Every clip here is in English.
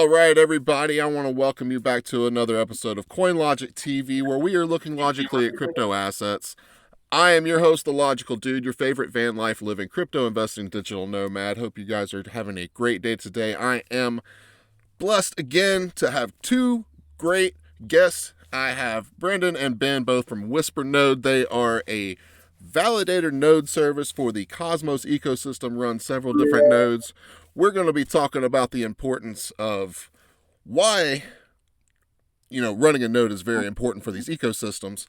All right, everybody, I want to welcome you back to another episode of CoinLogic TV, where we are looking logically at crypto assets. I am your host, the Logical Dude, your favorite van life living crypto investing digital nomad. Hope you guys are having a great day today. I am blessed again to have two great guests. I have Brendan and Ben, both from Whispernode. They are a validator node service for the Cosmos ecosystem, run several different nodes. We're going to be talking about the importance of why, running a node is very important for these ecosystems,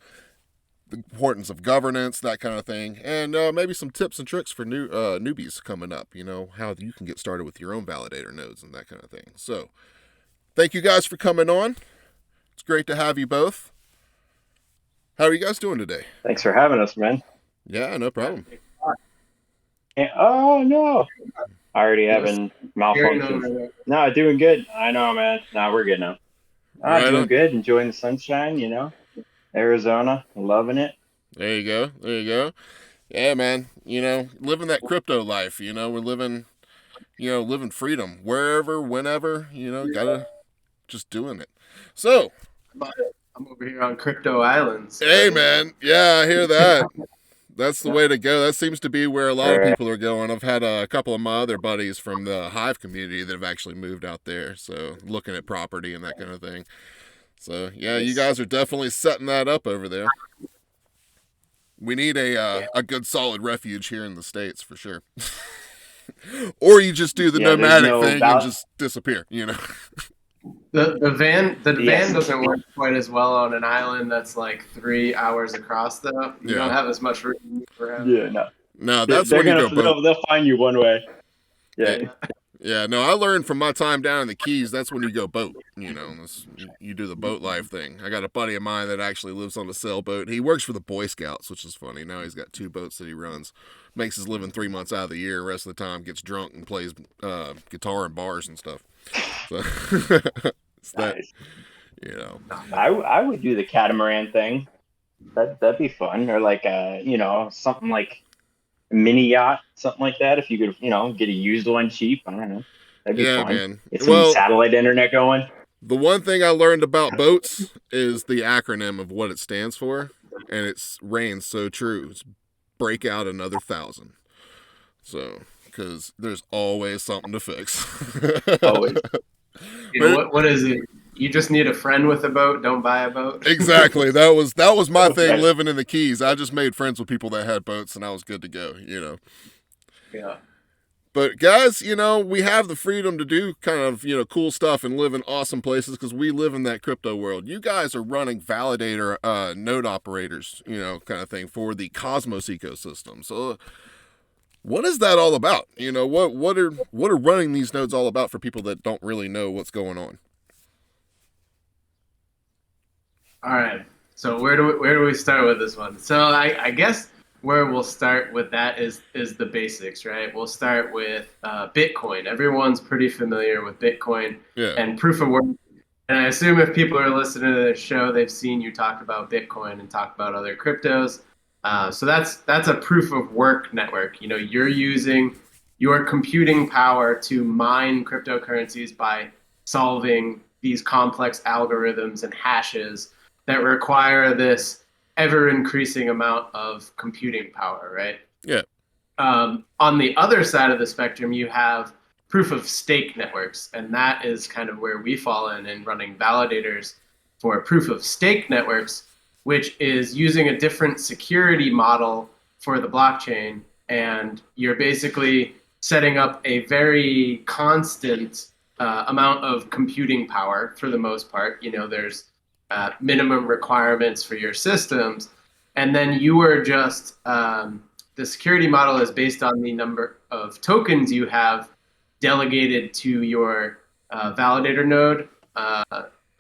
the importance of governance, that kind of thing, and maybe some tips and tricks for newbies coming up, how you can get started with your own validator nodes and that kind of thing. So, thank you guys for coming on. It's great to have you both. How are you guys doing today? Thanks for having us, man. Yeah, no problem. Oh, no. Already having malfunctions. No, doing good. I know, man. No, we're good now. Doing good. Enjoying the sunshine, Arizona. Loving it. There you go. Yeah, man. Living that crypto life. We're living freedom wherever, whenever. Gotta just doing it. So, I'm over here on Crypto Islands. Hey, man. Yeah, I hear that. That's the way to go. That seems to be where a lot of people are going. I've had a couple of my other buddies from the Hive community that have actually moved out there. So, looking at property and that kind of thing. So, yeah, you guys are definitely setting that up over there. We need a good solid refuge here in the States for sure. Or you just do the nomadic thing and just disappear, The van doesn't work quite as well on an island that's like 3 hours across, though. You don't have as much room for him. Yeah, no, that's when you go boat. They'll find you one way. Yeah, no, I learned from my time down in the Keys, that's when you go boat, you do the boat life thing. I got a buddy of mine that actually lives on a sailboat. He works for the Boy Scouts, which is funny. Now he's got 2 boats that he runs. Makes his living 3 months out of the year. The rest of the time gets drunk and plays guitar in bars and stuff. So, it's nice. That, I would do the catamaran thing. That'd be fun. Or like something like mini yacht, something like that. If you could, get a used one cheap. I don't know. That'd be fun. Man. Get some satellite internet going. The one thing I learned about boats is the acronym of what it stands for, and it's reigns so true. It's break out another 1,000. So, because there's always something to fix. Always. What is it? You just need a friend with a boat. Don't buy a boat. Exactly. That was my thing living in the Keys. I just made friends with people that had boats, and I was good to go. Yeah. But guys, we have the freedom to do kind of cool stuff and live in awesome places because we live in that crypto world. You guys are running validator node operators, kind of thing for the Cosmos ecosystem. So, what is that all about? What are running these nodes all about for people that don't really know what's going on? All right. So where do we start with this one? So I guess where we'll start with that is the basics, right? We'll start with Bitcoin. Everyone's pretty familiar with Bitcoin and proof of work. And I assume if people are listening to this show, they've seen you talk about Bitcoin and talk about other cryptos. So that's a proof of work network. You're using your computing power to mine cryptocurrencies by solving these complex algorithms and hashes that require this ever-increasing amount of computing power, right? Yeah. On the other side of the spectrum, you have proof-of-stake networks, and that is kind of where we fall in running validators for proof-of-stake networks, which is using a different security model for the blockchain, and you're basically setting up a very constant amount of computing power for the most part. There's minimum requirements for your systems, and then you are just the security model is based on the number of tokens you have delegated to your validator node,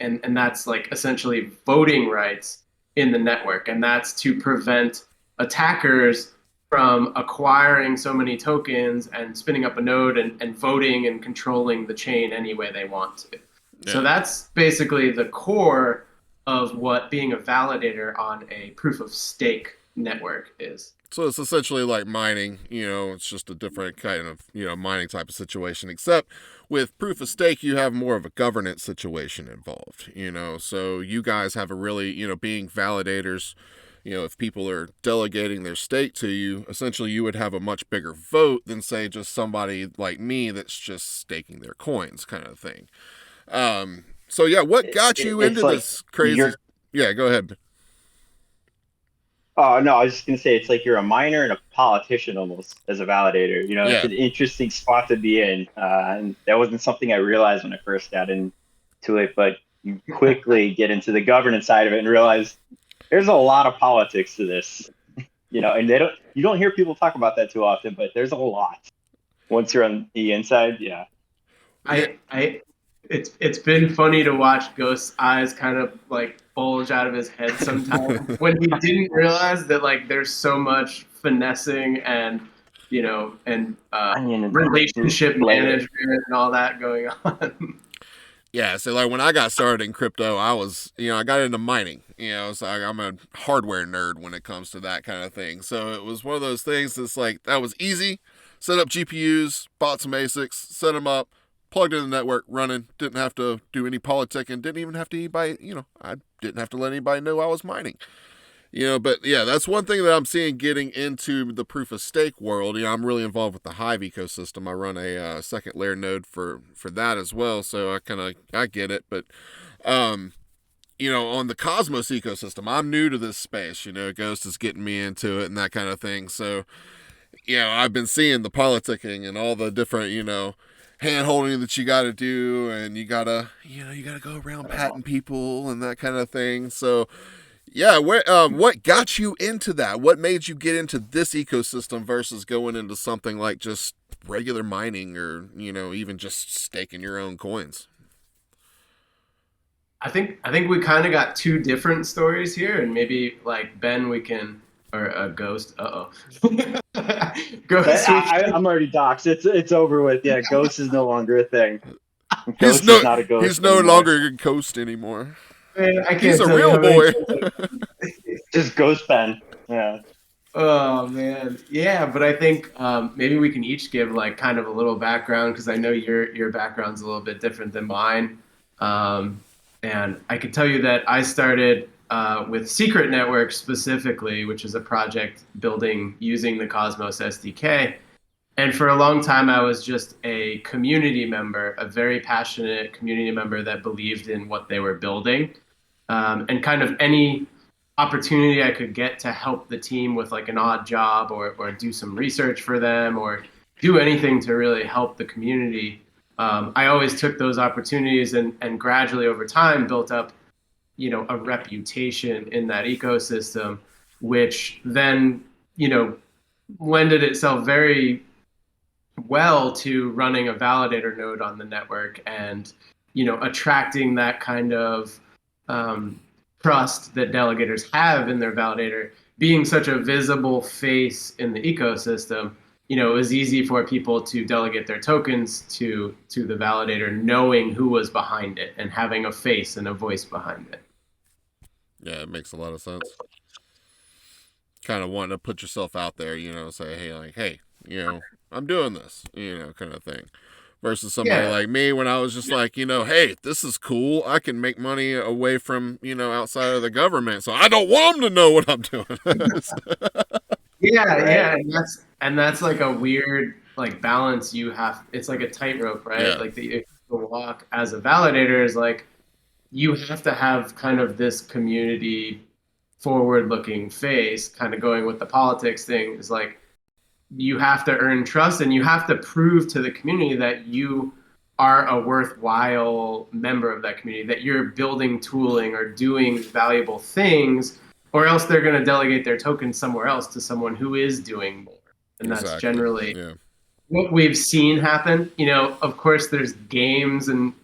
and that's like essentially voting rights in the network, and that's to prevent attackers from acquiring so many tokens and spinning up a node and voting and controlling the chain any way they want to. Yeah. So that's basically the core of what being a validator on a proof of stake network is. So it's essentially like mining, it's just a different kind of, mining type of situation, except with proof of stake, you have more of a governance situation involved, so you guys have a really, being validators, if people are delegating their stake to you, essentially you would have a much bigger vote than say just somebody like me that's just staking their coins kind of thing. So yeah, what got you It's into like this crazy? you're. Yeah, go ahead. Oh no, I was just gonna say it's like you're a miner and a politician almost as a validator. It's Yeah. an interesting spot to be in, and that wasn't something I realized when I first got into it. But you quickly get into the governance side of it and realize there's a lot of politics to this. And you don't hear people talk about that too often, but there's a lot once you're on the inside. Yeah. It's been funny to watch Ghost's eyes kind of like bulge out of his head sometimes when he didn't realize that like there's so much finessing and Onion and relationship flavor. management and all that going on. Yeah, so like when I got started in crypto, I was, I got into mining, so I'm a hardware nerd when it comes to that kind of thing. So it was one of those things that's like, that was easy. Set up GPUs, bought some ASICs, set them up, plugged in the network, running, didn't have to do any politicking, didn't even have to anybody, I didn't have to let anybody know I was mining. But yeah, that's one thing that I'm seeing getting into the proof of stake world. I'm really involved with the Hive ecosystem. I run a second layer node for that as well, so I get it. But on the Cosmos ecosystem, I'm new to this space. Ghost is getting me into it and that kind of thing. So I've been seeing the politicking and all the different hand holding that you got to do, and you gotta go around patting people and that kind of thing. So yeah, what got you into that? What made you get into this ecosystem versus going into something like just regular mining or, even just staking your own coins? I think we kind of got two different stories here, and maybe like Ben, we can or a Ghost. Ghost. I'm already doxxed. It's over with. Yeah, ghost is no longer a thing. He's Ghost is not a ghost he's no anymore. longer a ghost anymore. Man, I He's can't a tell you real how many boy. times Just ghost pen. Yeah. Oh man, yeah, but I think maybe we can each give like kind of a little background because I know your background's a little bit different than mine, um, and I can tell you that I started with Secret Network specifically, which is a project building using the Cosmos SDK, and for a long time I was just a community member, a very passionate community member that believed in what they were building, and kind of any opportunity I could get to help the team with like an odd job or do some research for them or do anything to really help the community. I always took those opportunities and gradually over time built up, a reputation in that ecosystem, which then, lended itself very well to running a validator node on the network and, attracting that kind of um, trust that delegators have in their validator, being such a visible face in the ecosystem, it was easy for people to delegate their tokens to the validator, knowing who was behind it and having a face and a voice behind it. Yeah, it makes a lot of sense. Kind of wanting to put yourself out there, say, hey, I'm doing this, kind of thing. Versus somebody Yeah. like me when I was just like, hey, this is cool. I can make money away from, outside of the government. So I don't want them to know what I'm doing. Yeah, Right. yeah, and that's like a weird like balance you have. It's like a tightrope, right? Yeah. Like the walk as a validator is like you have to have kind of this community forward looking face, kind of going with the politics thing is like you have to earn trust and you have to prove to the community that you are a worthwhile member of that community, that you're building tooling or doing valuable things, or else they're going to delegate their tokens somewhere else to someone who is doing more. And that's Exactly. generally Yeah. what we've seen happen. Of course, there's games and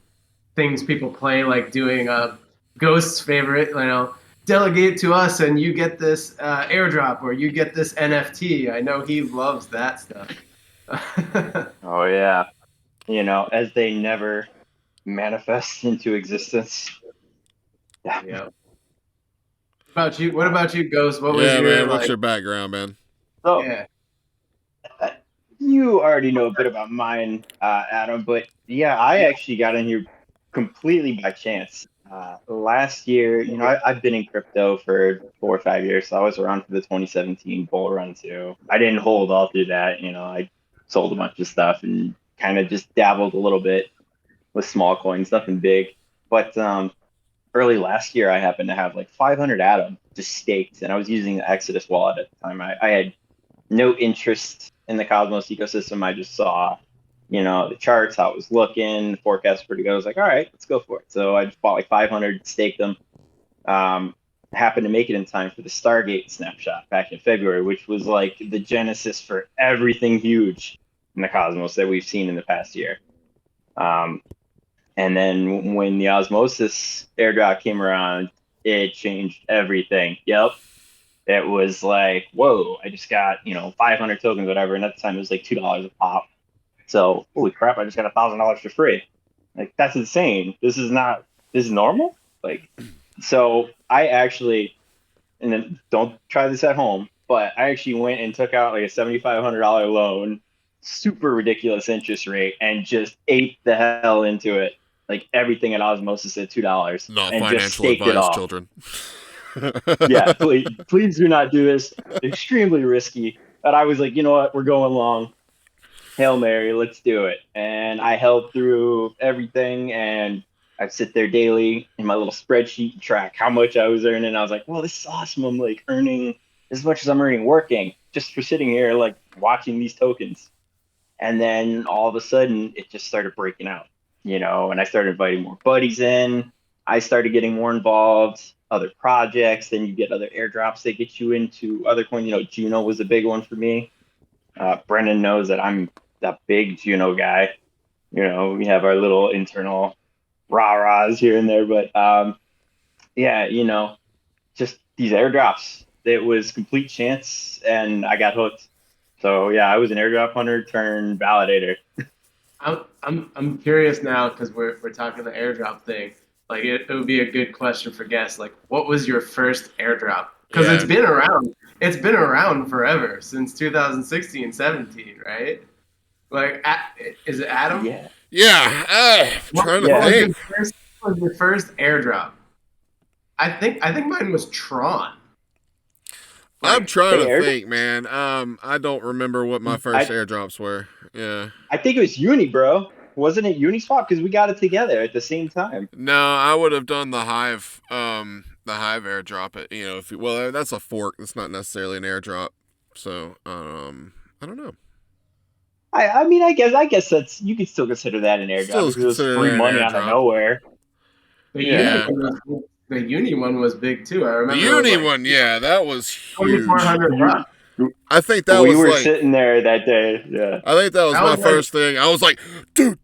things people play, like doing a Ghost's favorite, delegate to us and you get this airdrop or you get this NFT. I know he loves that stuff. Oh yeah. As they never manifest into existence. Yeah. Yeah. What about you, Ghost? What was Yeah, your man. What's your background, man? So yeah? you already know a bit about mine, Adam, but yeah, I actually got in here completely by chance. Last year, I've been in crypto for 4 or 5 years, so I was around for the 2017 bull run too. I didn't hold all through that. I sold a bunch of stuff and kind of just dabbled a little bit with small coins, nothing big. But early last year, I happened to have like 500 Atom just staked, and I was using the Exodus wallet at the time. I had no interest in the Cosmos ecosystem. I just saw, the charts, how it was looking, the forecast pretty good. I was like, all right, let's go for it. So I just bought like 500, staked them. Happened to make it in time for the Stargate snapshot back in February, which was like the genesis for everything huge in the Cosmos that we've seen in the past year. And then when the Osmosis airdrop came around, it changed everything. Yep. It was like, whoa, I just got, 500 tokens, whatever. And at the time it was like $2 a pop. So, holy crap, I just got $1,000 for free. Like, that's insane. This is normal. Like, so I actually, and then don't try this at home, but I actually went and took out like a $7,500 loan, super ridiculous interest rate, and just ate the hell into it. Like everything at Osmosis at $2 Not and just financial staked it advice, all. children. Yeah, please do not do this. Extremely risky. But I was like, you know what? We're going long. Hail Mary, let's do it. And I held through everything, and I'd sit there daily in my little spreadsheet and track how much I was earning. I was like, well, this is awesome. I'm like earning as much as I'm earning working just for sitting here, like watching these tokens. And then all of a sudden, it just started breaking out, and I started inviting more buddies in. I started getting more involved, other projects. Then you get other airdrops that get you into other coins. Juno was a big one for me. Brendan knows that I'm that big Juno guy. We have our little internal rah-rahs here and there, but yeah, just these airdrops. It was complete chance, and I got hooked. So yeah, I was an airdrop hunter turned validator. I'm curious now because we're talking the airdrop thing. Like it would be a good question for guests. Like, what was your first airdrop? Because Yeah. it's been around. It's been around forever since 2016, 17, right? Like, is it Adam? Yeah. Yeah. Trying to think. What was your first airdrop? I think mine was Tron. I'm trying to airdrop? think, man. I don't remember what my first airdrops were. Yeah. I think it was Uni, bro. Wasn't it Uniswap? Because we got it together at the same time. No, I would have done the Hive airdrop. Well, that's a fork. That's not necessarily an airdrop. So, I don't know. I mean, I guess that's, you could still consider that an airdrop because it was free money out of nowhere. The Uni one was big too. I remember the Uni one. Yeah, that was huge. $2,400. I think that we was were like, sitting there that day. Yeah. I think that was my first thing. I was like, dude,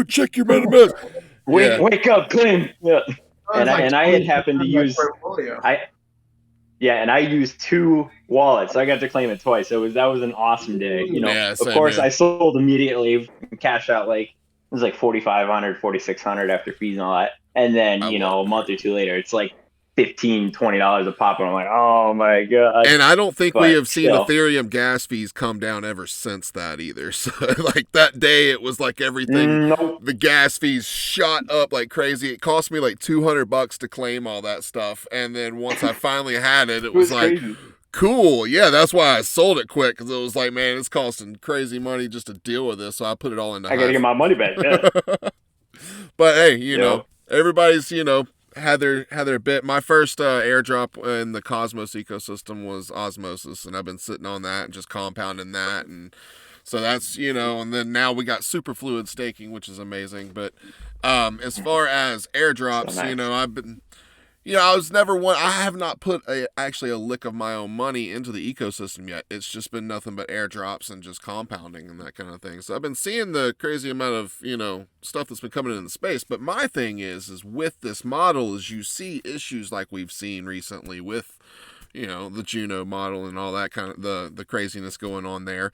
check your MetaMask. Wake up, claim. Yeah. And I had happened to use and I used 2 wallets. So I got to claim it twice. So that was an awesome day. Of course, I sold immediately, cashed out it was like $4,500, $4,600 after fees and all that. And then, a month or two later, it's like $15, $20 a pop. And I'm like, oh my God. And I don't think we have seen Ethereum gas fees come down ever since that either. So like that day, it was like everything, the gas fees shot up like crazy. It cost me like $200 to claim all that stuff. And then once I finally had it, it was like, crazy. Cool. Yeah, that's why I sold it quick, because it was like, man, it's costing crazy money just to deal with this. So I put it all into I got to get my money back. Yeah. But hey, everybody's, had their bit. My first airdrop in the Cosmos ecosystem was Osmosis, and I've been sitting on that and just compounding that, and so that's and then now we got super fluid staking, which is amazing. But as far as airdrops, so nice. I've been I was never one. I have not put actually a lick of my own money into the ecosystem yet. It's just been nothing but airdrops and just compounding and that kind of thing. So I've been seeing the crazy amount of stuff that's been coming in the space. But my thing is with this model, is you see issues like we've seen recently with the Juno model and all that kind of the craziness going on there,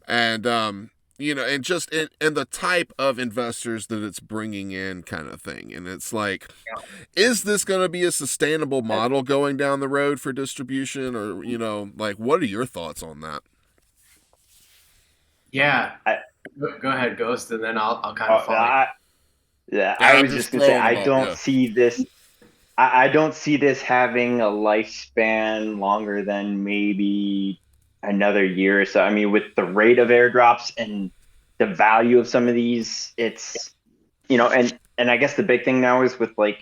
and and just and the type of investors that it's bringing in, kind of thing. And it's like, is this going to be a sustainable model going down the road for distribution, or like, what are your thoughts on that? Yeah, I, go ahead, Ghost, and then I'll kind of follow. Yeah, Yeah, I I'm was just just gonna say throwing them I up. don't Yeah. see this. I don't see this having a lifespan longer than maybe another year or so. I mean, with the rate of airdrops and the value of some of these, it's and I guess the big thing now is with like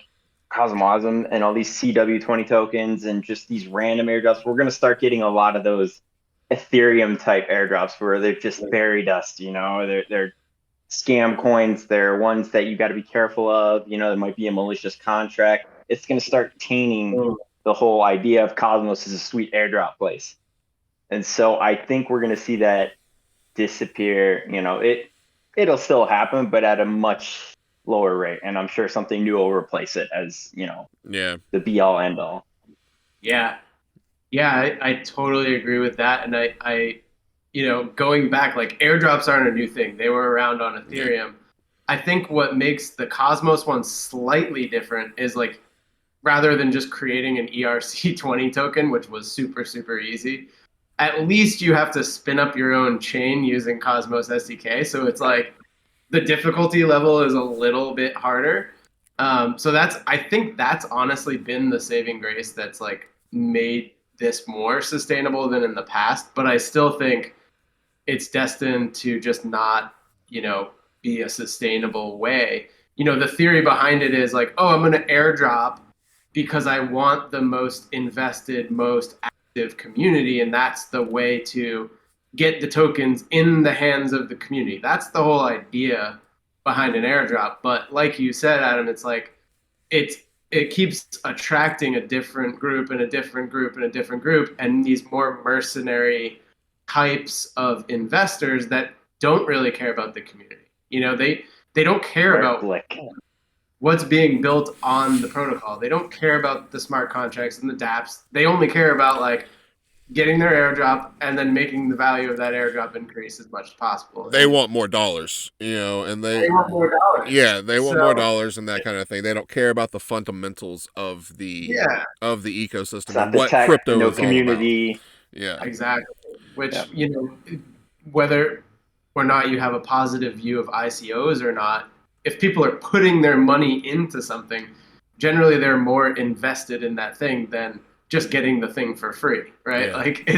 Cosmosm and all these CW20 tokens and just these random airdrops, we're gonna start getting a lot of those Ethereum type airdrops where they're just fairy dust. They're scam coins. They're ones that you got to be careful of. There might be a malicious contract. It's going to start tainting the whole idea of Cosmos as a sweet airdrop place. And so I think we're going to see that disappear. It'll still happen, but at a much lower rate. And I'm sure something new will replace it as, Yeah. the be all end all. Yeah, yeah, I totally agree with that. And going back, like airdrops aren't a new thing. They were around on Ethereum. Yeah. I think what makes the Cosmos one slightly different is like, rather than just creating an ERC20 token, which was super, super easy, at least you have to spin up your own chain using Cosmos SDK. So it's like the difficulty level is a little bit harder. So I think that's honestly been the saving grace that's like made this more sustainable than in the past. But I still think it's destined to just not, be a sustainable way. The theory behind it is like, oh, I'm going to airdrop because I want the most invested, most active community. And that's the way to get the tokens in the hands of the community. That's the whole idea behind an airdrop. But like you said, Adam, it's like it keeps attracting a different group and a different group and a different group, and these more mercenary types of investors that don't really care about the community. They don't care about what's being built on the protocol. They don't care about the smart contracts and the dApps. They only care about like getting their airdrop and then making the value of that airdrop increase as much as possible. They want more dollars, and they want more dollars. Yeah, they want more dollars and that kind of thing. They don't care about the fundamentals of the ecosystem and what tech, crypto is community. all about. Yeah, exactly. Which whether or not you have a positive view of ICOs or not, if people are putting their money into something, generally they're more invested in that thing than just getting the thing for free, right? Yeah. Like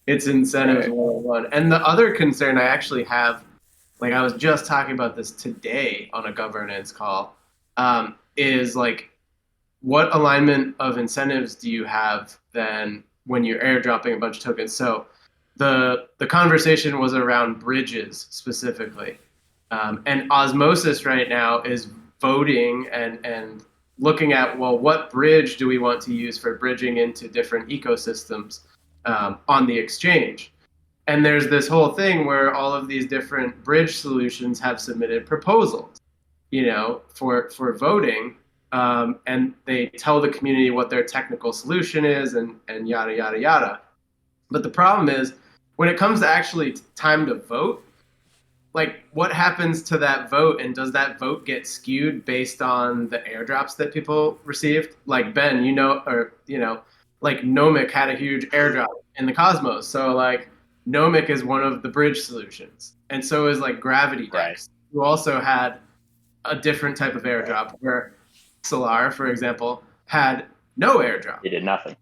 it's incentives 101. And the other concern I actually have, like I was just talking about this today on a governance call, is like, what alignment of incentives do you have then when you're airdropping a bunch of tokens? So the conversation was around bridges specifically. And Osmosis right now is voting and looking at, well, what bridge do we want to use for bridging into different ecosystems on the exchange? And there's this whole thing where all of these different bridge solutions have submitted proposals, for voting. And they tell the community what their technical solution is and yada, yada, yada. But the problem is when it comes to actually time to vote, like what happens to that vote, and does that vote get skewed based on the airdrops that people received? Like Ben, like Nomic had a huge airdrop in the Cosmos. So like Nomic is one of the bridge solutions. And so is like Gravity Dex, who also had a different type of airdrop, where Solar, for example, had no airdrop. He did nothing.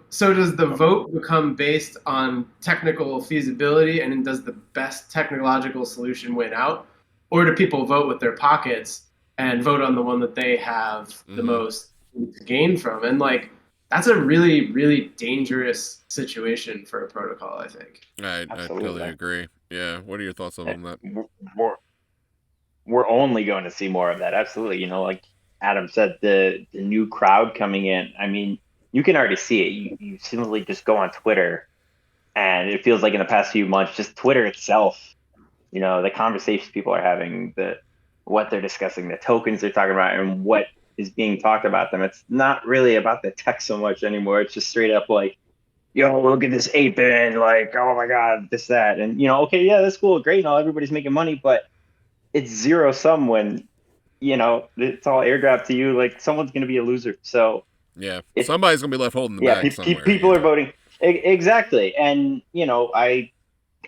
So does the vote become based on technical feasibility, and does the best technological solution win out? Or do people vote with their pockets and vote on the one that they have the most to gain from? And like, that's a really, really dangerous situation for a protocol, I think. I totally agree. Yeah. What are your thoughts on that? We're only going to see more of that. Absolutely. Like Adam said, the new crowd coming in. I mean, you can already see it. You simply just go on Twitter, and it feels like in the past few months, just Twitter itself, the conversations people are having, what they're discussing, the tokens they're talking about, and what is being talked about them. It's not really about the tech so much anymore. It's just straight up like, yo, look at this ape in, like, oh my God, this, that. And, okay, yeah, that's cool, great. And all, everybody's making money, but it's zero sum when, it's all airdrop to you. Like, someone's going to be a loser. So Yeah, it, somebody's gonna be left holding the yeah, bag somewhere. people are voting. Exactly. And,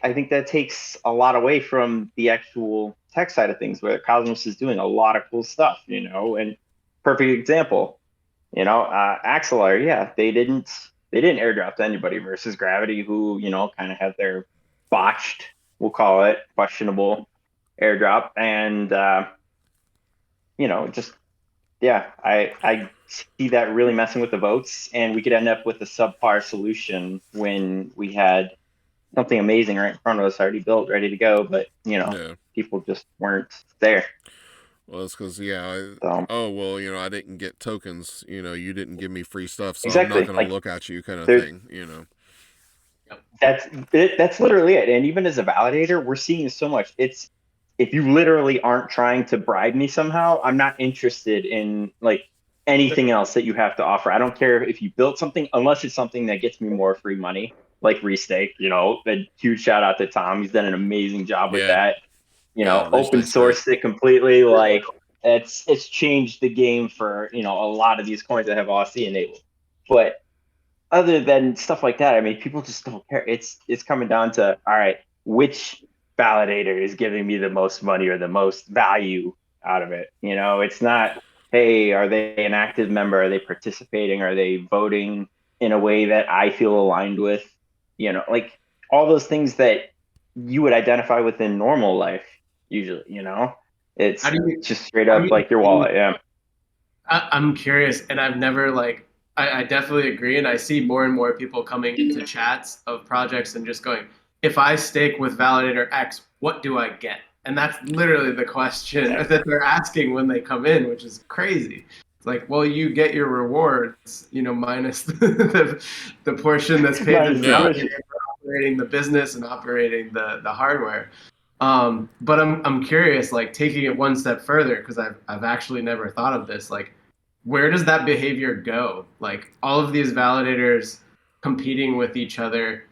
I think that takes a lot away from the actual tech side of things, where Cosmos is doing a lot of cool stuff, and perfect example, Axelar, yeah, they didn't airdrop to anybody versus Gravity, who, kind of had their botched, we'll call it questionable airdrop. And, just, yeah, I see that really messing with the votes, and we could end up with a subpar solution when we had something amazing right in front of us, already built, ready to go, but Yeah. people just weren't there. Well, it's because So, oh well, I didn't get tokens. You didn't give me free stuff, so I'm exactly, not gonna look at you, kind of there's thing. that's it, that's literally it. And even as a validator, we're seeing so much. It's, if you literally aren't trying to bribe me somehow, I'm not interested in like anything else that you have to offer. I don't care if you built something, unless it's something that gets me more free money, like Restake. A huge shout out to Tom. He's done an amazing job with Yeah. that. Yeah, Open Restake's sourced it completely. Like, it's changed the game for a lot of these coins that have Aussie enabled. But other than stuff like that, I mean, people just don't care. It's coming down to, all right, which validator is giving me the most money or the most value out of it. It's not, hey, are they an active member? Are they participating? Are they voting in a way that I feel aligned with? Like all those things that you would identify within normal life usually. It's How do you just straight how do up you like your wallet. Yeah. I'm curious, and I've never like I definitely agree, and I see more and more people coming into chats of projects and just going, if I stake with validator X, what do I get? And that's literally the question that they're asking when they come in, which is crazy. It's like, well, you get your rewards, minus the portion that's paid to Minus the the Yeah. commission. validator for operating the business and operating the hardware. But I'm curious, like taking it one step further, because I've actually never thought of this. Like, where does that behavior go? Like all of these validators competing with each other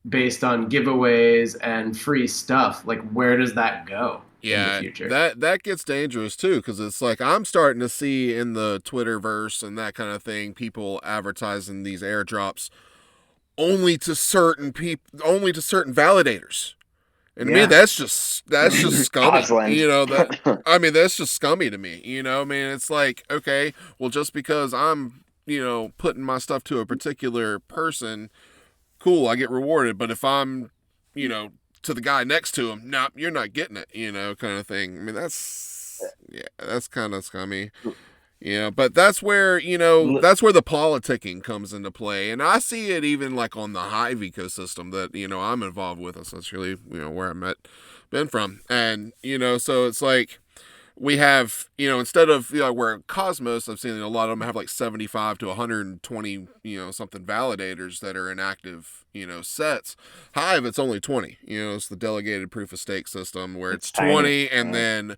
based on giveaways and free stuff. Like, where does that go in the Yeah, future? that gets dangerous too, because it's like I'm starting to see in the Twitterverse and that kind of thing, people advertising these airdrops only to certain people, only to certain validators. And to me, Yeah. that's just scummy. Osland. That's just scummy to me. It's like, okay, well, just because I'm putting my stuff to a particular person, cool, I get rewarded. But if I'm to the guy next to him, no, you're not getting it. Kind of thing. That's kind of scummy. But that's where the politicking comes into play. And I see it even like on the Hive ecosystem that, I'm involved with, essentially, where been from. And, so it's like we have, instead of, where Cosmos, I've seen a lot of them have like 75 to 120, something validators that are in active, sets. Hive, it's only 20. It's the delegated proof of stake system where it's Tiny. 20, and then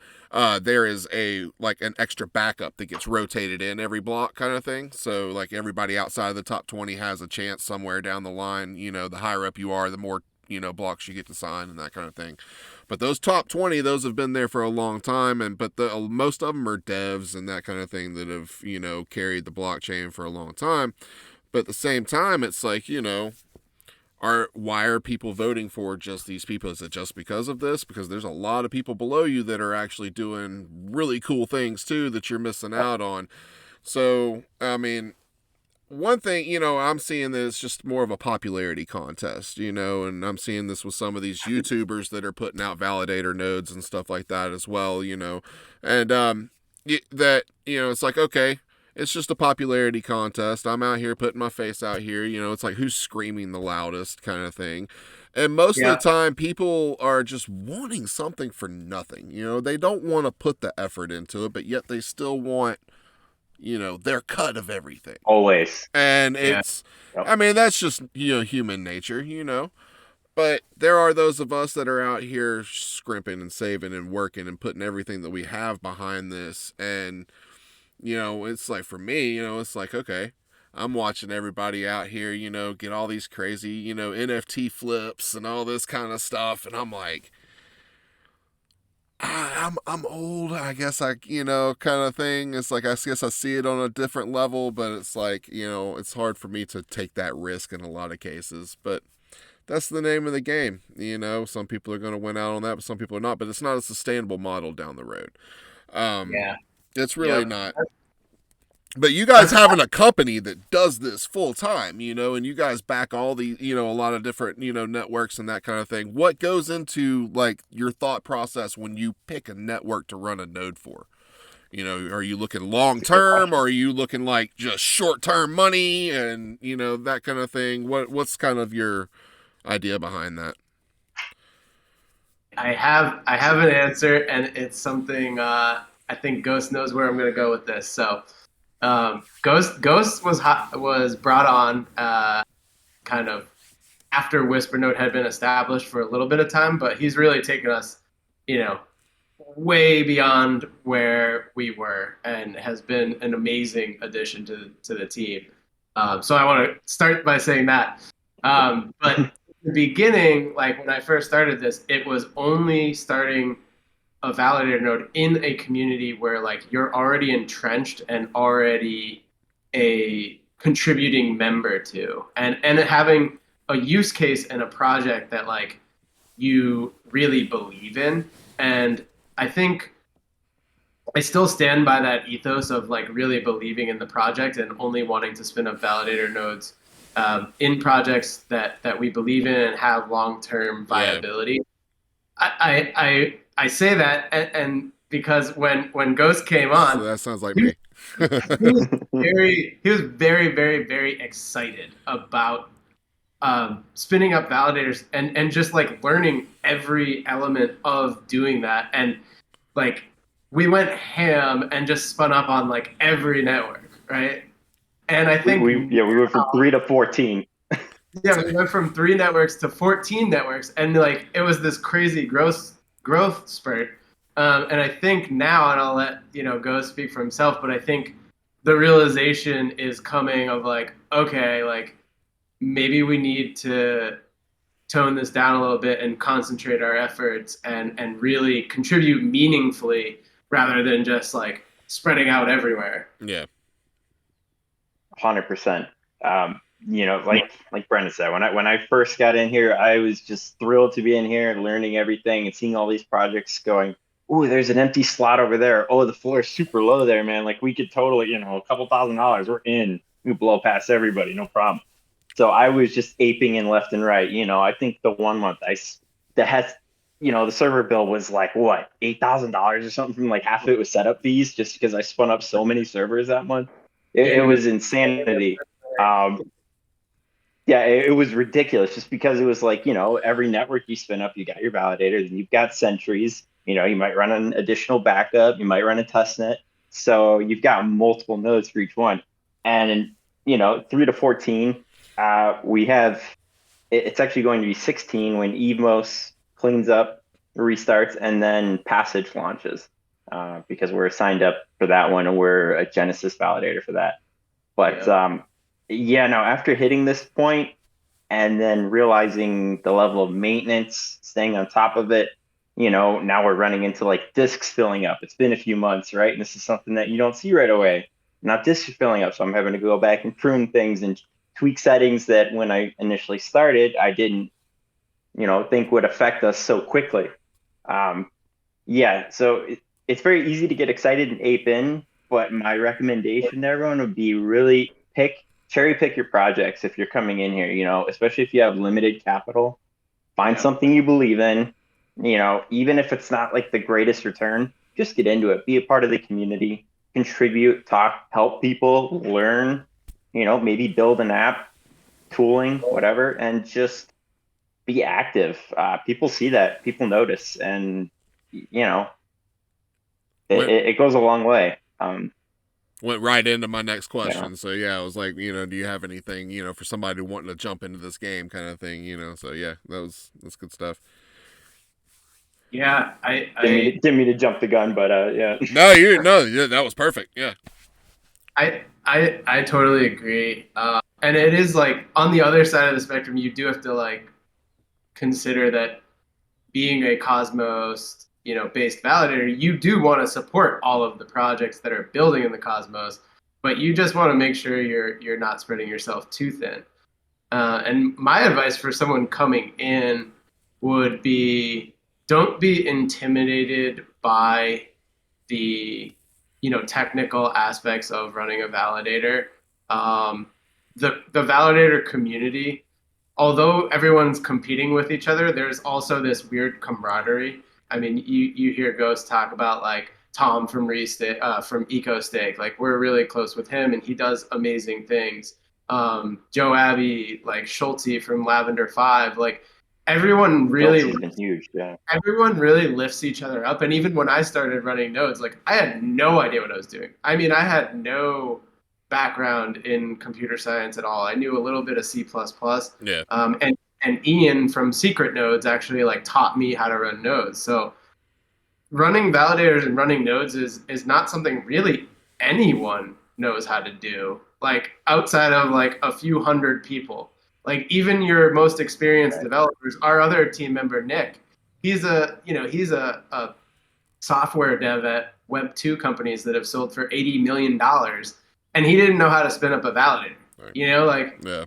there is an extra backup that gets rotated in every block, kind of thing. So like everybody outside of the top 20 has a chance somewhere down the line. The higher up you are, the more blocks you get to sign and that kind of thing. But those top 20, those have been there for a long time, but most of them are devs and that kind of thing that have carried the blockchain for a long time. But at the same time, it's like, why are people voting for just these people? Is it just because of this? Because there's a lot of people below you that are actually doing really cool things too that you're missing out on. So one thing, I'm seeing this just more of a popularity contest, and I'm seeing this with some of these YouTubers that are putting out validator nodes and stuff like that as well, and it's like, okay, it's just a popularity contest. I'm out here putting my face out here, it's like who's screaming the loudest kind of thing. And most of the time, people are just wanting something for nothing. They don't want to put the effort into it, but yet they still want their cut of everything. Always. And it's, that's just, human nature, But there are those of us that are out here scrimping and saving and working and putting everything that we have behind this. And, it's like, for me, it's like, okay, I'm watching everybody out here, get all these crazy, NFT flips and all this kind of stuff, and I'm like, I'm old, I guess kind of thing. It's like I guess I see it on a different level, but it's like, it's hard for me to take that risk in a lot of cases. But that's the name of the game. Some people are going to win out on that, but some people are not. But it's not a sustainable model down the road. Yeah. It's really Yep. not. But you guys having a company that does this full time, and you guys back all the, a lot of different, networks and that kind of thing. What goes into like your thought process when you pick a network to run a node for? Are you looking long term, or are you looking like just short term money and, that kind of thing? What's kind of your idea behind that? I have an answer, and it's something I think Ghost knows where I'm going to go with this. So, Ghost was brought on kind of after Whispernode had been established for a little bit of time, but he's really taken us, way beyond where we were, and has been an amazing addition to the team. So I want to start by saying that. But in the beginning, like when I first started this, it was only starting a validator node in a community where like you're already entrenched and already a contributing member to, and having a use case and a project that like you really believe in. And I think I still stand by that ethos of like really believing in the project and only wanting to spin up validator nodes in projects that we believe in and have long-term viability. I say that and because when Ghost came on, So that sounds like me. he was very, very, very excited about spinning up validators and just like learning every element of doing that. And like we went ham and just spun up on like every network, right? And I think we went from 3 to 14. Yeah, we went from 3 networks to 14 networks, and like it was this crazy growth spurt. And I think now, and I'll let Go speak for himself, but I think the realization is coming of like, okay, like maybe we need to tone this down a little bit and concentrate our efforts and really contribute meaningfully rather than just like spreading out everywhere. Yeah. 100%. Like Brendan said, when I first got in here, I was just thrilled to be in here, learning everything and seeing all these projects going, ooh, there's an empty slot over there. Oh, the floor is super low there, man. Like we could totally, a couple $1,000s, we're in. We blow past everybody, no problem. So I was just aping in left and right. I think the 1 month the server bill was like what, $8,000 or something. From like half of it was setup fees, just because I spun up so many servers that month. It was insanity. It was ridiculous, just because it was like, every network you spin up, you got your validator, then you've got sentries, you might run an additional backup, you might run a testnet. So you've got multiple nodes for each one. And, 3 to 14, we have, it's actually going to be 16 when Evmos cleans up, restarts, and then Passage launches, because we're signed up for that one and we're a Genesis validator for that. But after hitting this point and then realizing the level of maintenance, staying on top of it, now we're running into like disks filling up. It's been a few months, right? And this is something that you don't see right away. Not disks are filling up, so I'm having to go back and prune things and tweak settings that when I initially started, I didn't, think would affect us so quickly. So it's very easy to get excited and ape in, but my recommendation to everyone would be really cherry pick your projects if you're coming in here, especially if you have limited capital. Find something you believe in, even if it's not like the greatest return, just get into it, be a part of the community, contribute, talk, help people, learn, maybe build an app, tooling, whatever, and just be active. People see that, people notice, and it goes a long way. Went right into my next question. So I was like, do you have anything, for somebody wanting to jump into this game kind of thing, so that's good stuff. Yeah, I didn't mean to jump the gun, but yeah. No, that was perfect. Yeah. I totally agree. And it is like on the other side of the spectrum, you do have to like consider that being a Cosmos, based validator, you do want to support all of the projects that are building in the Cosmos, but you just want to make sure you're not spreading yourself too thin. And my advice for someone coming in would be don't be intimidated by the technical aspects of running a validator. Um, the validator community, although everyone's competing with each other, there's also this weird camaraderie. I mean, you hear Ghost talk about like Tom from from EcoStake. Like we're really close with him, and he does amazing things. Joe Abbey, like Schulte from Lavender Five, like everyone really Chelsea's been huge. Yeah. everyone really lifts each other up. And even when I started running nodes, like I had no idea what I was doing. I mean, I had no background in computer science at all. I knew a little bit of C++. Yeah. And Ian from Secret Nodes actually like taught me how to run nodes. So running validators and running nodes is not something really anyone knows how to do. Like outside of like a few hundred people. Like even your most experienced developers, our other team member Nick, he's a software dev at Web2 companies that have sold for $80 million, and he didn't know how to spin up a validator. Right. Like Yeah.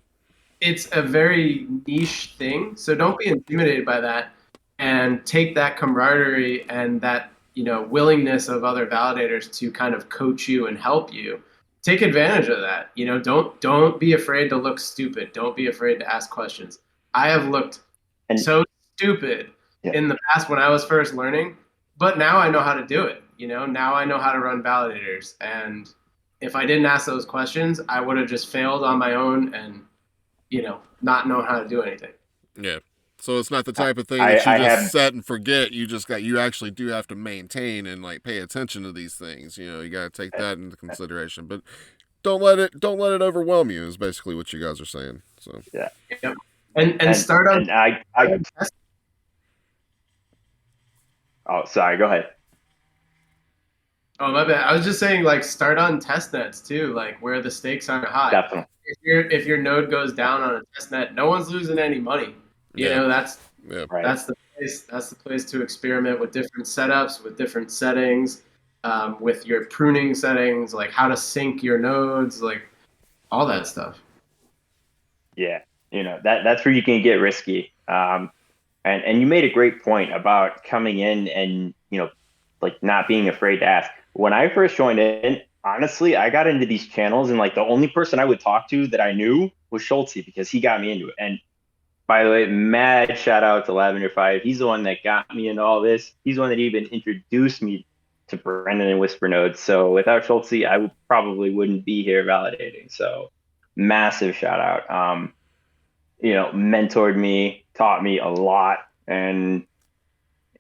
it's a very niche thing. So don't be intimidated by that, and take that camaraderie and that willingness of other validators to kind of coach you and help you. Take advantage of that. Don't be afraid to look stupid. Don't be afraid to ask questions. I have looked And so stupid in the past when I was first learning, but now I know how to do it. Now I know how to run validators, and if I didn't ask those questions, I would have just failed on my own and not known how to do anything. Yeah. So it's not the type of thing that you I just have set and forget. You actually do have to maintain and like pay attention to these things. You got to take that into consideration. But don't let it overwhelm you is basically what you guys are saying. So yeah. Yep. And start on. And oh, sorry. Go ahead. Oh, my bad. I was just saying, like, start on test nets too, like where the stakes aren't high. Definitely. If your node goes down on a test net, no one's losing any money. yeah, That's yeah, Right. that's the place. That's the place to experiment with different setups, with different settings, with your pruning settings, like how to sync your nodes, like all that stuff. Yeah. That's where you can get risky. And you made a great point about coming in and, like not being afraid to ask. When I first joined in, honestly, I got into these channels and like the only person I would talk to that I knew was Schulte because he got me into it. And by the way, mad shout out to Lavender 5. He's the one that got me into all this. He's the one that even introduced me to Brendan and Whispernodes. So without Schulte, I probably wouldn't be here validating. So massive shout out. Mentored me, taught me a lot, and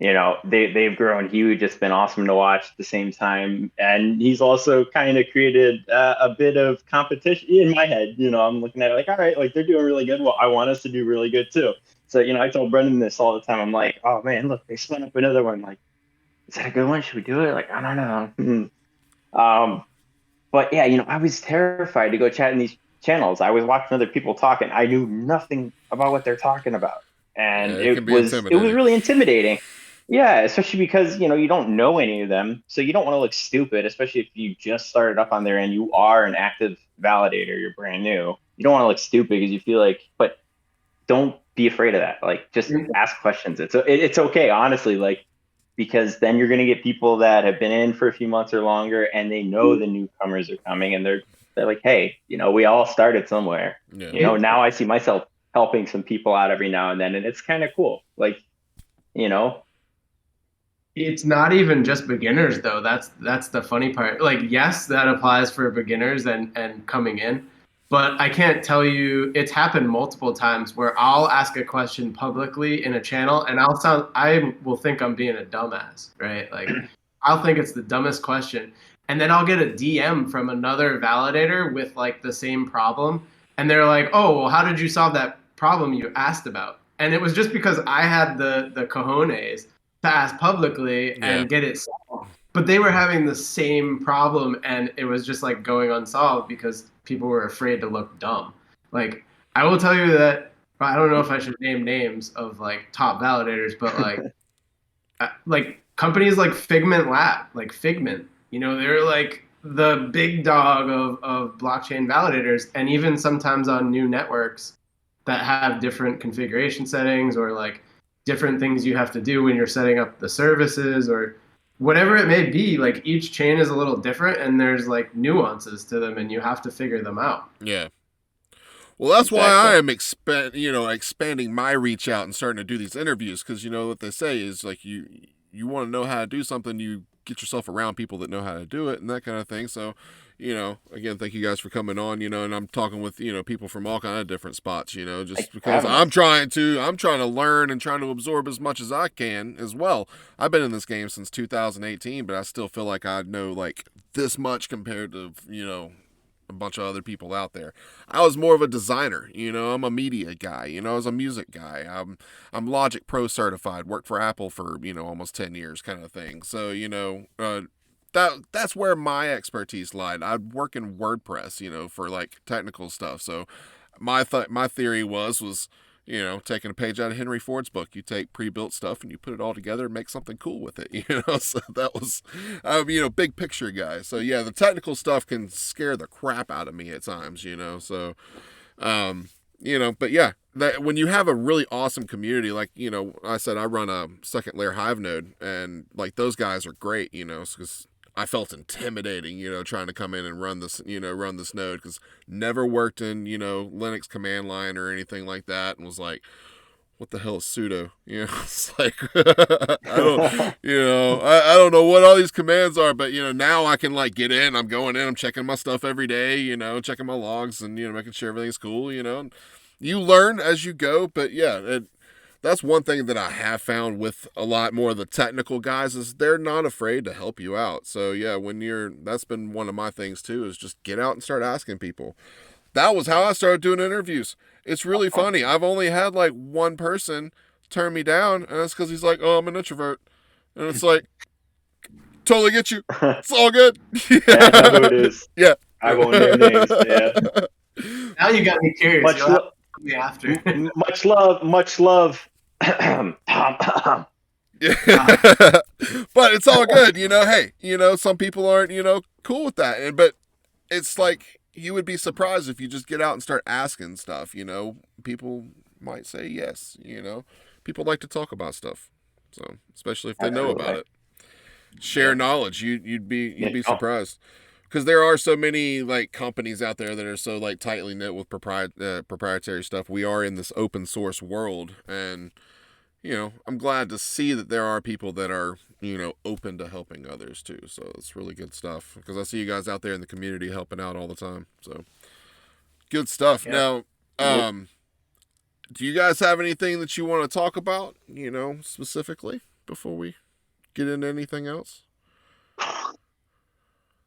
they've grown huge. It's been awesome to watch at the same time. And he's also kind of created a bit of competition in my head. I'm looking at it like, all right, like they're doing really good. Well, I want us to do really good too. So, I told Brendan this all the time. I'm like, oh man, look, they spun up another one. Like, is that a good one? Should we do it? Like, I don't know. But yeah, I was terrified to go chat in these channels. I was watching other people talking. I knew nothing about what they're talking about. And it can be it was intimidating. really intimidating. Yeah, especially because, you don't know any of them. So you don't want to look stupid, especially if you just started up on there and you are an active validator, you're brand new. You don't want to look stupid because you feel like, but don't be afraid of that. Like, just ask questions. It's okay, honestly, like, because then you're going to get people that have been in for a few months or longer and they know the newcomers are coming and they're like, hey, we all started somewhere. Yeah. Now I see myself helping some people out every now and then, and it's kind of cool. Like, It's not even just beginners though. That's the funny part. Like, yes, that applies for beginners and coming in, but I can't tell you, it's happened multiple times where I'll ask a question publicly in a channel and I will think I'm being a dumbass, right? Like I'll think it's the dumbest question, and then I'll get a DM from another validator with like the same problem, and they're like, "Oh, well, how did you solve that problem you asked about?" And it was just because I had the cojones to ask publicly and get it solved. but they were having the same problem, and it was just like going unsolved because people were afraid to look dumb. Like, I will tell you that I don't know if I should name names of like top validators, but like companies like Figment Lab, like Figment, they're like the big dog of blockchain validators, and even sometimes on new networks that have different configuration settings or like different things you have to do when you're setting up the services or whatever it may be. Like each chain is a little different, and there's like nuances to them, and you have to figure them out. Yeah. Well, that's Exactly. why I am expanding my reach out and starting to do these interviews, because what they say is like you want to know how to do something, you get yourself around people that know how to do it and that kind of thing. So, again, thank you guys for coming on. And I'm talking with people from all kind of different spots. Just because I'm trying to learn and trying to absorb as much as I can as well. I've been in this game since 2018, but I still feel like I know like this much compared to a bunch of other people out there. I was more of a designer, I'm a media guy, I was a music guy. I'm Logic Pro certified, worked for Apple for, almost 10 years kind of thing. So, that's where my expertise lied. I'd work in WordPress, for like technical stuff. So my theory was taking a page out of Henry Ford's book. You take pre-built stuff and you put it all together and make something cool with it, So that was, big picture guy. So yeah, the technical stuff can scare the crap out of me at times, So, but yeah, when you have a really awesome community, like, I said, I run a second layer Hive node, and like those guys are great, because I felt intimidating, trying to come in and run this node, because never worked in, Linux command line or anything like that, and was like, what the hell is sudo? It's like, I don't know what all these commands are, but, now I can like get in, I'm going in, I'm checking my stuff every day, checking my logs and, making sure everything's cool, and you learn as you go. But yeah, that's one thing that I have found with a lot more of the technical guys is they're not afraid to help you out. So yeah, that's been one of my things too, is just get out and start asking people. That was how I started doing interviews. It's really funny. I've only had like one person turn me down, and that's because he's like, "Oh, I'm an introvert," and it's like, totally get you. It's all good. Yeah, I know who it is. Yeah, I won't name names. Yeah. Now you got me curious. Much You'll have to tell me after. much love. Much love. Yeah. But it's all good, hey, some people aren't, cool with that. But it's like, you would be surprised if you just get out and start asking stuff, people might say yes, people like to talk about stuff. So, especially if they know about it. Share knowledge. You'd be surprised. Because there are so many like companies out there that are so like tightly knit with proprietary stuff. We are in this open source world, and I'm glad to see that there are people that are, open to helping others too. So it's really good stuff, because I see you guys out there in the community helping out all the time. So good stuff. Yeah. Now, do you guys have anything that you want to talk about, specifically before we get into anything else?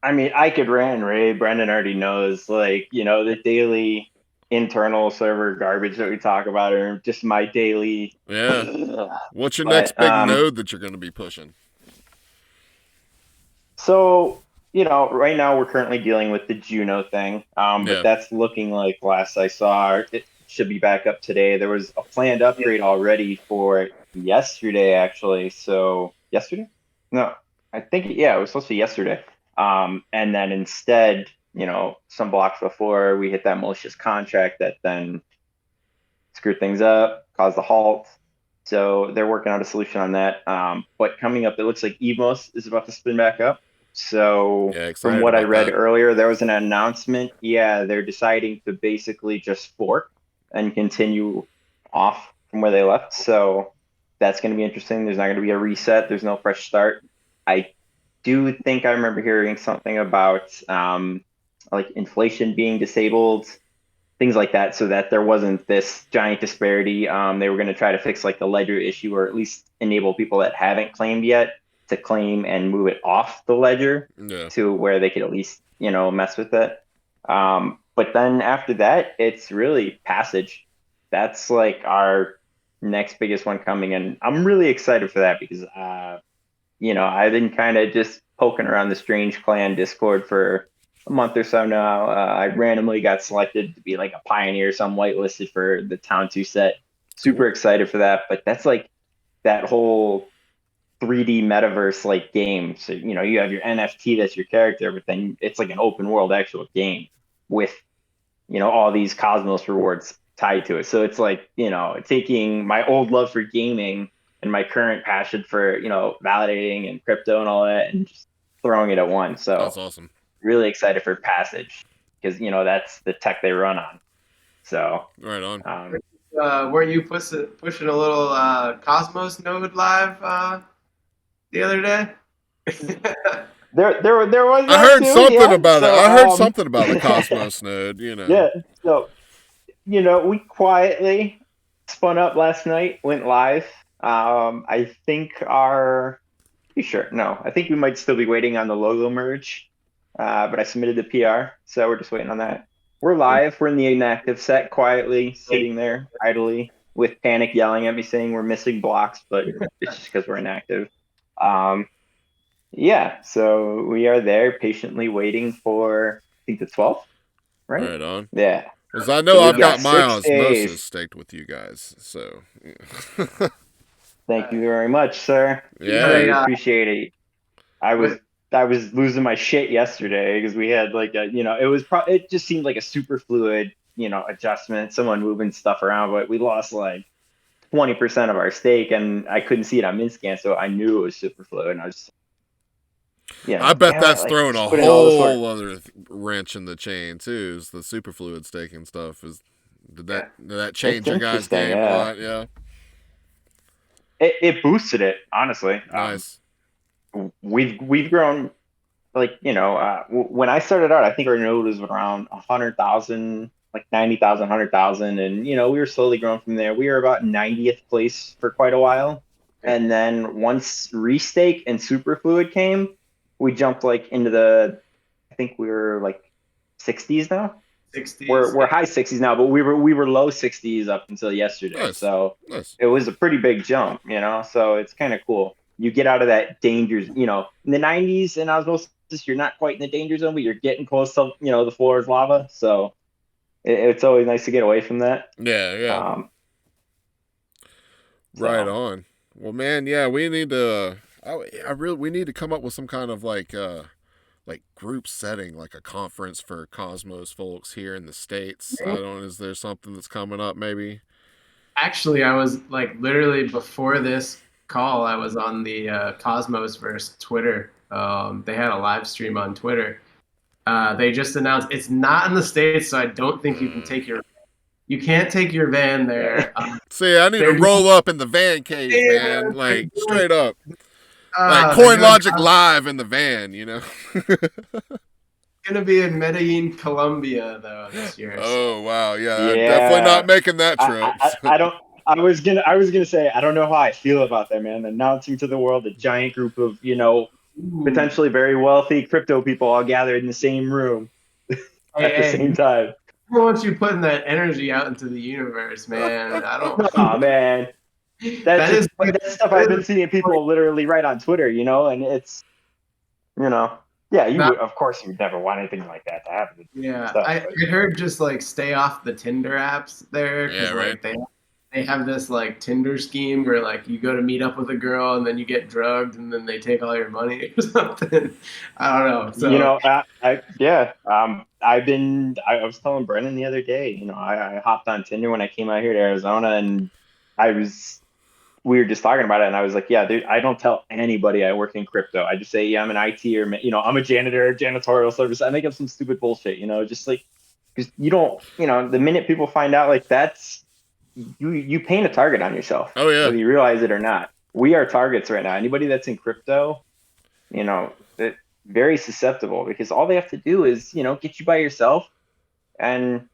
I mean, I could rant, Ray. Brendan already knows, like, the daily internal server garbage that we talk about, or just my daily. Yeah. What's your next big node that you're going to be pushing? So, right now we're currently dealing with the Juno thing, but that's looking like, last I saw, it should be back up today. There was a planned upgrade already for yesterday, actually. So yesterday? No, I think, it was supposed to be yesterday. And then instead, some blocks before, we hit that malicious contract that then screwed things up, caused a halt. So they're working out a solution on that. But coming up, it looks like Evos is about to spin back up. So from what I read earlier, there was an announcement. Yeah, they're deciding to basically just fork and continue off from where they left. So that's going to be interesting. There's not going to be a reset. There's no fresh start. I do think I remember hearing something about like inflation being disabled, things like that, so that there wasn't this giant disparity. They were going to try to fix like the ledger issue, or at least enable people that haven't claimed yet to claim and move it off the ledger to where they could at least, mess with it. But then after that, it's really Passage. That's like our next biggest one coming, and I'm really excited for that, because I've been kind of just poking around the Strange Clan Discord for a month or so now. I randomly got selected to be like a pioneer, so I'm whitelisted for the Town 2 set. Super Cool. excited for that. But that's like that whole 3D metaverse like game. So, you have your NFT, that's your character, but then it's like an open world actual game with, all these Cosmos rewards tied to it. So it's like, taking my old love for gaming and my current passion for, validating and crypto and all that and just throwing it at once. So That's awesome. really excited for Passage because, that's the tech they run on. So Right on. Weren't you pushing a little Cosmos node live the other day? There was. I heard too, something yeah. about So, it. I heard something about the Cosmos node. Yeah. So, we quietly spun up last night, went live. I think I think we might still be waiting on the logo merge. But I submitted the PR, so we're just waiting on that. We're live. We're in the inactive set, quietly sitting there idly with Panic yelling at me saying we're missing blocks, but it's just because we're inactive. Yeah, so we are there patiently waiting for, I think, the 12th, right? Right on. Yeah. Because I know So I've we've got got my 6 days. osmosis staked with you guys. So. Thank you very much, sir. Yeah. Really appreciate it. I was losing my shit yesterday because we had like it just seemed like a super fluid, adjustment, someone moving stuff around, but we lost like 20% of our stake and I couldn't see it on Minscan, so I knew it was super fluid and I was I bet that's throwing a whole other wrench in the chain too. Is the superfluid staking stuff? Did that change your guys' game a lot? Yeah. It boosted it, honestly. Nice. We've grown, like, when I started out, I think our node was around 100,000, like 90,000, 100,000, and we were slowly growing from there. We were about 90th place for quite a while, and then once restake and superfluid came, we jumped like into I think we were like 60s now. 60s. We're high 60s now, but we were low 60s up until yesterday. Nice. So Nice. It was a pretty big jump, So it's kind of cool. You get out of that danger, in the 90s and osmosis, you're not quite in the danger zone, but you're getting close to, the floor is lava. So it's always nice to get away from that. Yeah. Right on. Well, man, yeah, we need to. We need to come up with some kind of like group setting, like a conference for Cosmos folks here in the States. I don't know, is there something that's coming up maybe? Actually, I was like literally before this call, I was on the Cosmos-verse Twitter. They had a live stream on Twitter. They just announced it's not in the States, so I don't think you can't take your van there. See, I need to roll up in the van cave, man. Like straight up. Like CoinLogic live in the van, It's gonna be in Medellin, Colombia, though, this year. Oh wow, yeah, definitely not making that trip. I don't. I was gonna say I don't know how I feel about that, man. Announcing to the world a giant group of potentially very wealthy crypto people all gathered in the same room at the same time. I don't want you putting that energy out into the universe, man. I don't. Oh man. That's stuff I've been seeing people literally write on Twitter, and it's, yeah, of course you would never want anything like that to happen. Yeah, I heard just like stay off the Tinder apps there. Yeah, right. Like, they have this like Tinder scheme where like you go to meet up with a girl and then you get drugged and then they take all your money or something. I don't know. So I was telling Brendan the other day, I hopped on Tinder when I came out here to Arizona and we were just talking about it, and I was like, yeah, dude, I don't tell anybody I work in crypto. I just say, yeah, I'm an IT or, I'm a janitor, janitorial service. I make up some stupid bullshit, just like, because you don't, the minute people find out, like, that's, you paint a target on yourself. Oh, yeah. Whether you realize it or not. We are targets right now. Anybody that's in crypto, very susceptible because all they have to do is, get you by yourself and,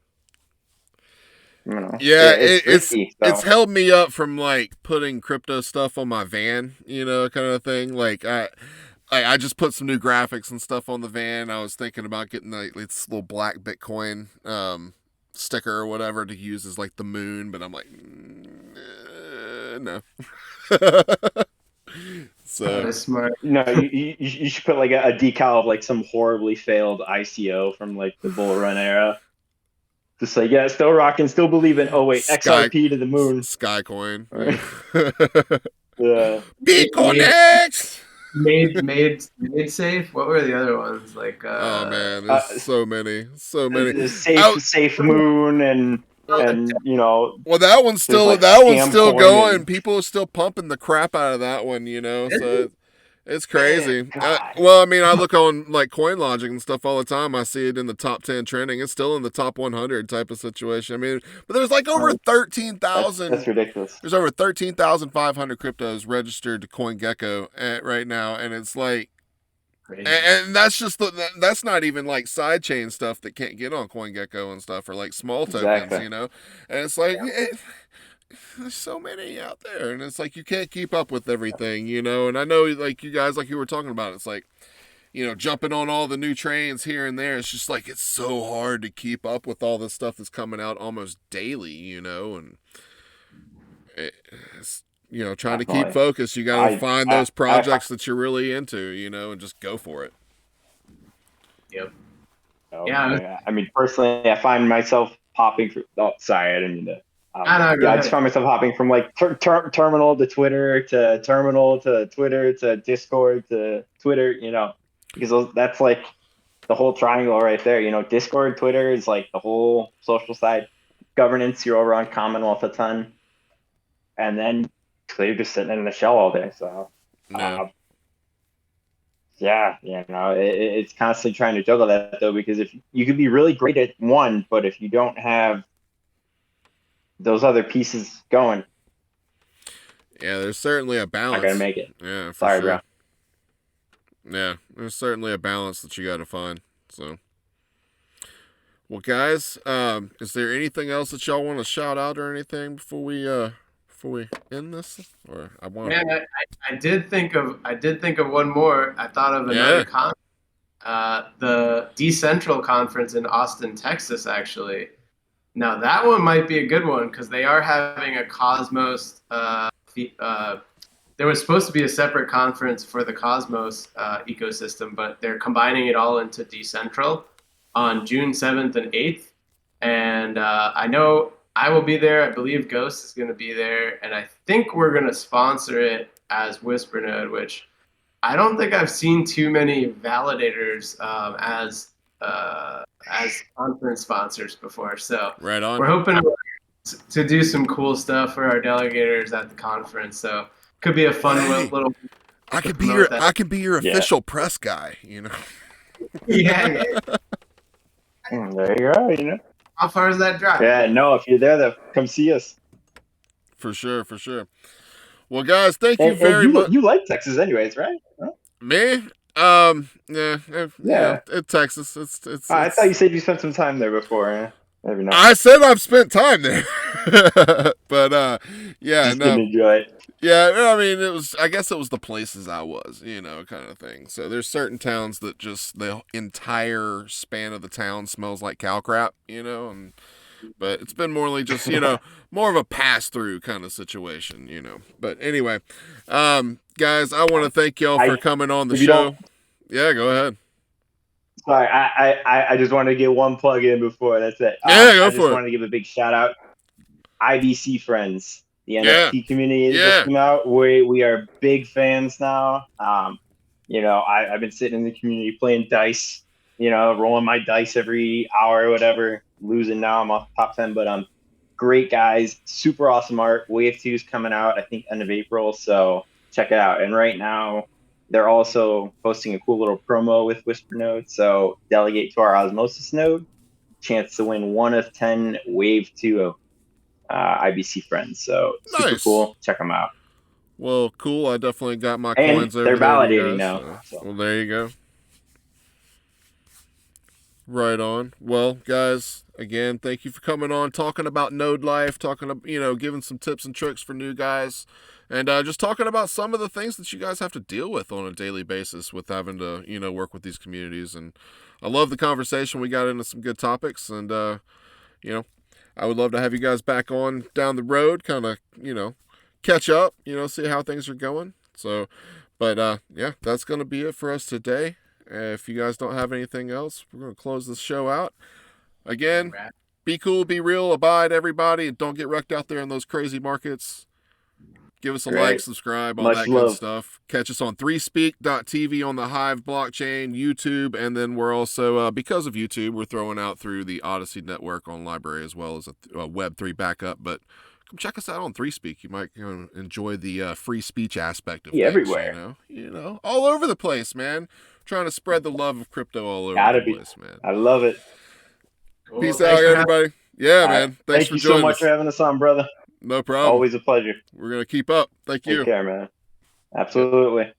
yeah, it's held me up from like putting crypto stuff on my van, kind of thing. Like I just put some new graphics and stuff on the van. I was thinking about getting like this little black Bitcoin sticker or whatever to use as like the moon, but I'm like, no. So That's smart. No, you should put like a decal of like some horribly failed ICO from like the bull run era. Just like, yeah, still rocking, still believing. Oh wait, XRP to the moon. Skycoin. Right. Yeah. Yeah. Bitcoin Made, X. made safe. What were the other ones like? Oh man, there's so many. Safe Out. safe moon and you know Well, that one's there's still like still coin going. and People are still pumping the crap out of that one, So it's man, crazy. God. Well, I mean, I look on like CoinLogic and stuff all the time. I see it in the top 10 trending. It's still in the top 100 type of situation. I mean, but there's like over That's ridiculous. There's over 13,500 cryptos registered to CoinGecko right now, and it's like. Crazy. And that's just that's not even like sidechain stuff that can't get on CoinGecko and stuff, or like small tokens, Exactly. And it's like there's so many out there, and it's like you can't keep up with everything, And I know, like you guys, like you were talking about, it's like jumping on all the new trains here and there. It's just like it's so hard to keep up with all this stuff that's coming out almost daily, and it's. Trying to keep focused, you got to find those projects that you're really into, and just go for it. Yep. Yeah. I mean, personally, I find myself hopping from. Oh, sorry, I didn't mean to. I just find myself hopping from like terminal to Twitter to terminal to Twitter to Discord to Twitter, because that's like the whole triangle right there. Discord, Twitter is like the whole social side. Governance, you're over on Commonwealth a ton. And then you're just sitting in the shell all day. So, it's constantly trying to juggle that though, because if you could be really great at one, but if you don't have those other pieces going, there's certainly a balance. Not gonna make it. Yeah, for sorry, sure. Bro. Yeah, there's certainly a balance that you got to find. So, well, guys, is there anything else that y'all want to shout out or anything before we end this? Or I did think of one more. I thought of another the Decentral conference in Austin, Texas, actually. Now that one might be a good one because they are having a Cosmos. There was supposed to be a separate conference for the Cosmos ecosystem, but they're combining it all into Decentral on June 7th and 8th. And I know I will be there. I believe Gh0st is going to be there. And I think we're going to sponsor it as Whispernode, which I don't think I've seen too many validators as conference sponsors before. So right on. We're hoping to do some cool stuff for our delegators at the conference. So could be a fun little. I could be your official press guy. Yeah. There you go. How far is that drive? Yeah, no. If you're there, then come see us. For sure. Well, guys, thank you very much. You like Texas, anyways, right? Huh? Me? Yeah. Texas. It's. I thought you said you spent some time there before. Maybe not. I said I've spent time there, but Just didn't enjoy it. Yeah, I mean, I guess it was the places I was, kind of thing. So there's certain towns that just the entire span of the town smells like cow crap, but it's been more like just, more of a pass through kind of situation, But anyway, guys, I want to thank y'all for coming on the show. Yeah, go ahead. Sorry, I just wanted to get one plug in before that's it. Yeah, go for it. I just wanted to give a big shout out. IBC friends. The NFT community just came out. We are big fans now. I've been sitting in the community playing dice, rolling my dice every hour or whatever, losing now. I'm off top 10, but great guys, super awesome art. Wave 2 is coming out, I think, end of April, so check it out. And right now, they're also posting a cool little promo with Whispernode, so delegate to our Osmosis node, chance to win 1 of 10 Wave 2 IBC friends. So super cool. Check them out. Well, cool. I definitely got my coins over there. They're validating now. So. Well, there you go. Right on. Well, guys, again, thank you for coming on, talking about node life, giving some tips and tricks for new guys, and just talking about some of the things that you guys have to deal with on a daily basis with having to, work with these communities. And I love the conversation. We got into some good topics, and, I would love to have you guys back on down the road, kind of, catch up, see how things are going. So, But yeah, that's going to be it for us today. If you guys don't have anything else, we're going to close this show out. Again, be cool, be real, abide, everybody, and don't get wrecked out there in those crazy markets. Give us a like, subscribe, all that good stuff. Catch us on 3speak.tv on the Hive blockchain, YouTube, and then we're also, because of YouTube, we're throwing out through the Odyssey network on library as well as a Web3 backup. But come check us out on 3speak. You might enjoy the free speech aspect of things. Everywhere. You know, all over the place, man. Trying to spread the love of crypto all over the place, man. I love it. Cool. Peace out, everybody. Yeah, man. Thanks for joining us. Thank you so much for having us on, brother. No problem. Always a pleasure. We're going to keep up. Thank you. Take care, man. Absolutely.